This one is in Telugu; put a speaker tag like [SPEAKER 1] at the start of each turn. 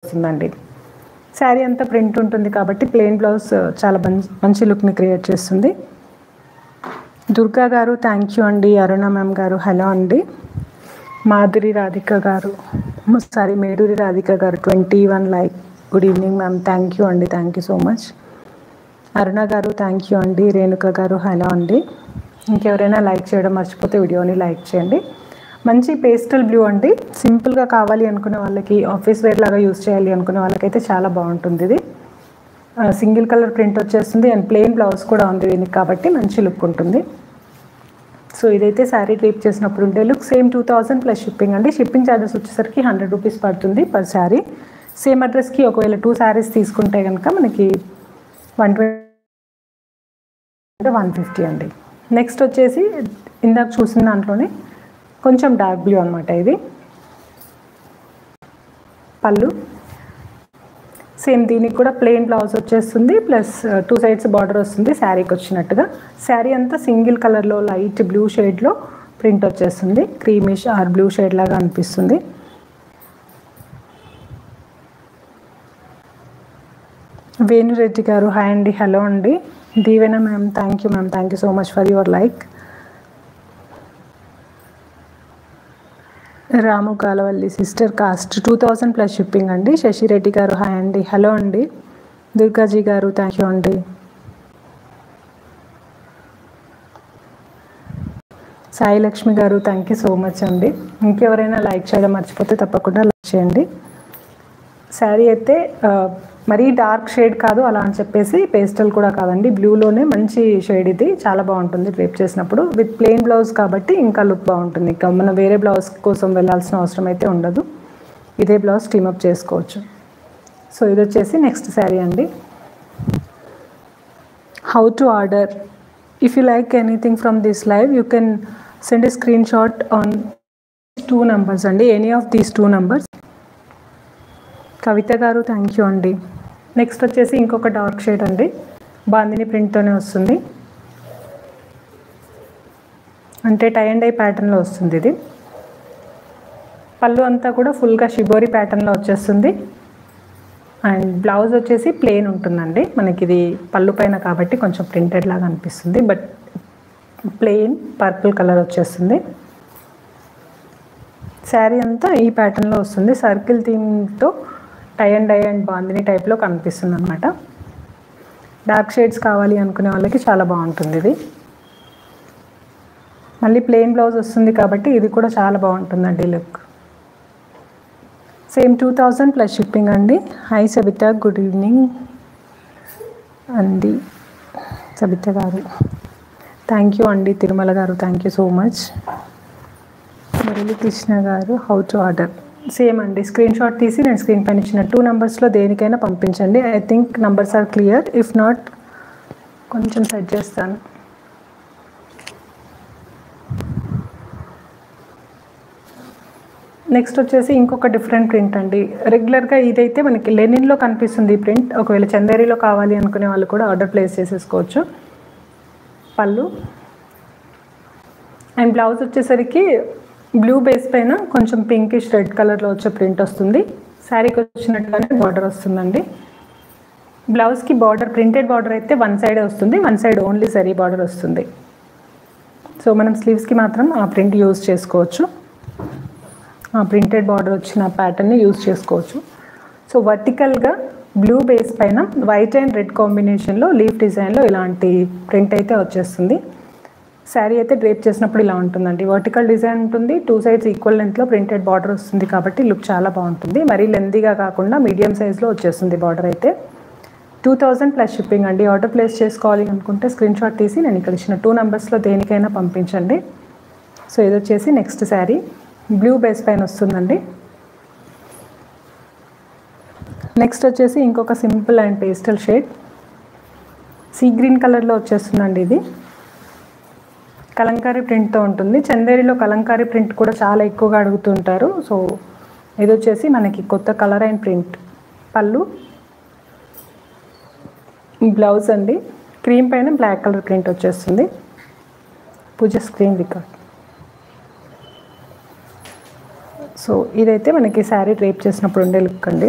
[SPEAKER 1] వస్తుందండి. శారీ అంతా ప్రింట్ ఉంటుంది కాబట్టి ప్లెయిన్ బ్లౌజ్ చాలా మంచి లుక్ని క్రియేట్ చేస్తుంది. దుర్గా గారు థ్యాంక్ యూ అండి. అరుణ మ్యామ్ గారు హలో అండి. మేడూరి రాధిక గారు 21 like. Good evening ma'am. Thank you అండి. Thank you so much. Aruna గారు థ్యాంక్ యూ అండి. రేణుక గారు హలో అండి. ఇంకెవరైనా లైక్ చేయడం మర్చిపోతే వీడియోని లైక్ చేయండి. మంచి పేస్టల్ బ్లూ అండి. సింపుల్గా కావాలి అనుకునే వాళ్ళకి, ఆఫీస్ వేర్ లాగా యూస్ చేయాలి అనుకునే వాళ్ళకైతే చాలా బాగుంటుంది. ఇది సింగిల్ కలర్ ప్రింట్ వచ్చేస్తుంది అండ్ ప్లెయిన్ బ్లౌజ్ కూడా ఉంది దీనికి కాబట్టి మంచి లుక్ ఉంటుంది. సో ఇదైతే శారీ డ్రేప్ చేసినప్పుడు ఉండే లుక్. సేమ్ 2000 ప్లస్ షిప్పింగ్ అండి. షిప్పింగ్ ఛార్జెస్ వచ్చేసరికి 100 రూపీస్ పడుతుంది పర్ శారీ. సేమ్ అడ్రస్కి ఒకవేళ 2 శారీస్ తీసుకుంటే కనుక మనకి 150 అండి. నెక్స్ట్ వచ్చేసి ఇందాక చూసిన దాంట్లోనే కొంచెం డార్క్ బ్లూ అనమాట. ఇది పళ్ళు. సేమ్ దీనికి కూడా ప్లెయిన్ బ్లౌజ్ వచ్చేస్తుంది ప్లస్ 2 సైడ్స్ బార్డర్ వస్తుంది శారీకి వచ్చినట్టుగా. శారీ అంతా సింగిల్ కలర్లో లైట్ బ్లూ షేడ్లో ప్రింట్ వచ్చేస్తుంది. క్రీమిష్ ఆర్ బ్లూ షేడ్ లాగా అనిపిస్తుంది. వేణురెడ్డి గారు హాయ్ అండి. హలో అండి. Deevena ma'am thank you ma'am. Thank you so much for your like. Ramu Kalavalli sister cost 2000 plus shipping అండి. శశిరెడ్డి గారు హాయ్ అండి. హలో అండి. దుర్గాజీ గారు థ్యాంక్ యూ అండి. సాయి లక్ష్మి గారు థ్యాంక్ యూ సో మచ్ అండి. ఇంకెవరైనా లైక్ చేయడం మర్చిపోతే తప్పకుండా లైక్ చేయండి. శారీ అయితే మరీ డార్క్ షేడ్ కాదు అలా అని చెప్పేసి పేస్టల్ కూడా కాదండి. బ్లూలోనే మంచి షేడ్. ఇది చాలా బాగుంటుంది డ్రేప్ చేసినప్పుడు. విత్ ప్లెయిన్ బ్లౌజ్ కాబట్టి ఇంకా లుక్ బాగుంటుంది. ఇంకా మనం వేరే బ్లౌజ్ కోసం వెళ్ళాల్సిన అవసరం అయితే ఉండదు. ఇదే బ్లౌజ్ క్లీమప్ చేసుకోవచ్చు. సో ఇది వచ్చేసి నెక్స్ట్ శారీ అండి. How to order. If you like anything from this live you can send a screen shot on 2 numbers అండి. Any of these 2 numbers. కవిత గారు థ్యాంక్ యూ అండి. నెక్స్ట్ వచ్చేసి ఇంకొక డార్క్ షేడ్ అండి. బాందిని ప్రింట్తోనే వస్తుంది. అంటే టై అండ్ డై ప్యాటర్న్లో వస్తుంది ఇది. పళ్ళు అంతా కూడా ఫుల్గా షిబోరి ప్యాటర్న్లో వచ్చేస్తుంది. అండ్ బ్లౌజ్ వచ్చేసి ప్లెయిన్ ఉంటుందండి. మనకి ఇది పళ్ళు పైన కాబట్టి కొంచెం ప్రింటెడ్ లాగా అనిపిస్తుంది. బట్ ప్లెయిన్ పర్పుల్ కలర్ వచ్చేస్తుంది. శారీ అంతా ఈ ప్యాటర్న్లో వస్తుంది. సర్కిల్ థీమ్తో tie and dye and bandhani టైప్లో కనిపిస్తుంది అనమాట. డార్క్ షేడ్స్ కావాలి అనుకునే వాళ్ళకి చాలా బాగుంటుంది ఇది. మళ్ళీ ప్లెయిన్ బ్లౌజ్ వస్తుంది కాబట్టి ఇది కూడా చాలా బాగుంటుందండి లుక్. సేమ్ 2000 ప్లస్ షిప్పింగ్ అండి. హాయ్ సబిత గుడ్ ఈవినింగ్ అండి. సబిత గారు థ్యాంక్ యూ అండి. Tirumala garu thank you so much. Muralikrishna garu how to order. Same అండి. స్క్రీన్ షాట్ తీసి నేను స్క్రీన్ పైన ఇచ్చిన 2 numbers దేనికైనా పంపించండి. I think numbers are clear. If not కొంచెం సెట్ చేస్తాను. నెక్స్ట్ వచ్చేసి ఇంకొక డిఫరెంట్ ప్రింట్ అండి. రెగ్యులర్గా ఇదైతే మనకి లెనిన్లో కనిపిస్తుంది ఈ ప్రింట్. ఒకవేళ చందేరిలో కావాలి అనుకునే వాళ్ళు కూడా ఆర్డర్ ప్లేస్ చేసేసుకోవచ్చు. పళ్ళు అండ్ బ్లౌజ్ వచ్చేసరికి బ్లూ బేస్ పైన కొంచెం పింకిష్ రెడ్ కలర్లో వచ్చే ప్రింట్ వస్తుంది. శారీకి వచ్చినట్టుగానే బార్డర్ వస్తుందండి. బ్లౌజ్కి బార్డర్ ప్రింటెడ్ బార్డర్ అయితే 1 సైడే వస్తుంది. 1 సైడ్ ఓన్లీ జరీ బార్డర్ వస్తుంది. సో మనం స్లీవ్స్కి మాత్రం ఆ ప్రింట్ యూజ్ చేసుకోవచ్చు. ఆ ప్రింటెడ్ బార్డర్ వచ్చిన ప్యాటర్న్ని యూజ్ చేసుకోవచ్చు. సో వర్టికల్గా బ్లూ బేస్ పైన వైట్ అండ్ రెడ్ కాంబినేషన్లో లీఫ్ డిజైన్లో ఇలాంటి ప్రింట్ అయితే వచ్చేస్తుంది. శారీ అయితే డ్రేప్ చేసినప్పుడు ఇలా ఉంటుందండి. వర్టికల్ డిజైన్ ఉంటుంది. 2 sides ఈక్వల్ లెంత్లో ప్రింటెడ్ బార్డర్ వస్తుంది కాబట్టి లుక్ చాలా బాగుంటుంది. మరీ లెంతీగా కాకుండా మీడియం సైజ్లో వచ్చేస్తుంది బార్డర్ అయితే. 2000 ప్లస్ షిప్పింగ్ అండి. ఆర్డర్ ప్లేస్ చేసుకోవాలి అనుకుంటే స్క్రీన్ షాట్ తీసి నేను ఇక్కడ ఇచ్చిన 2 numbers దేనికైనా పంపించండి. సో ఇది వచ్చేసి నెక్స్ట్ శారీ. బ్లూ బేస్ పైన వస్తుందండి. నెక్స్ట్ వచ్చేసి ఇంకొక simple and pastel shade sea green కలర్లో వచ్చేస్తుందండి. ఇది కలంకారీ ప్రింట్తో ఉంటుంది. చందేరిలో కలంకారీ ప్రింట్ కూడా చాలా ఎక్కువగా అడుగుతుంటారు. సో ఇది వచ్చేసి మనకి కొత్త కలర్ అండ్ ప్రింట్. పళ్ళు బ్లౌజ్ అండి. క్రీమ్ పైన బ్లాక్ కలర్ ప్రింట్ వచ్చేస్తుంది. పూజ స్క్రీన్ రికార్డ్. సో ఇదైతే మనకి శారీ డ్రేప్ చేసినప్పుడు ఉండే లుక్ అండి.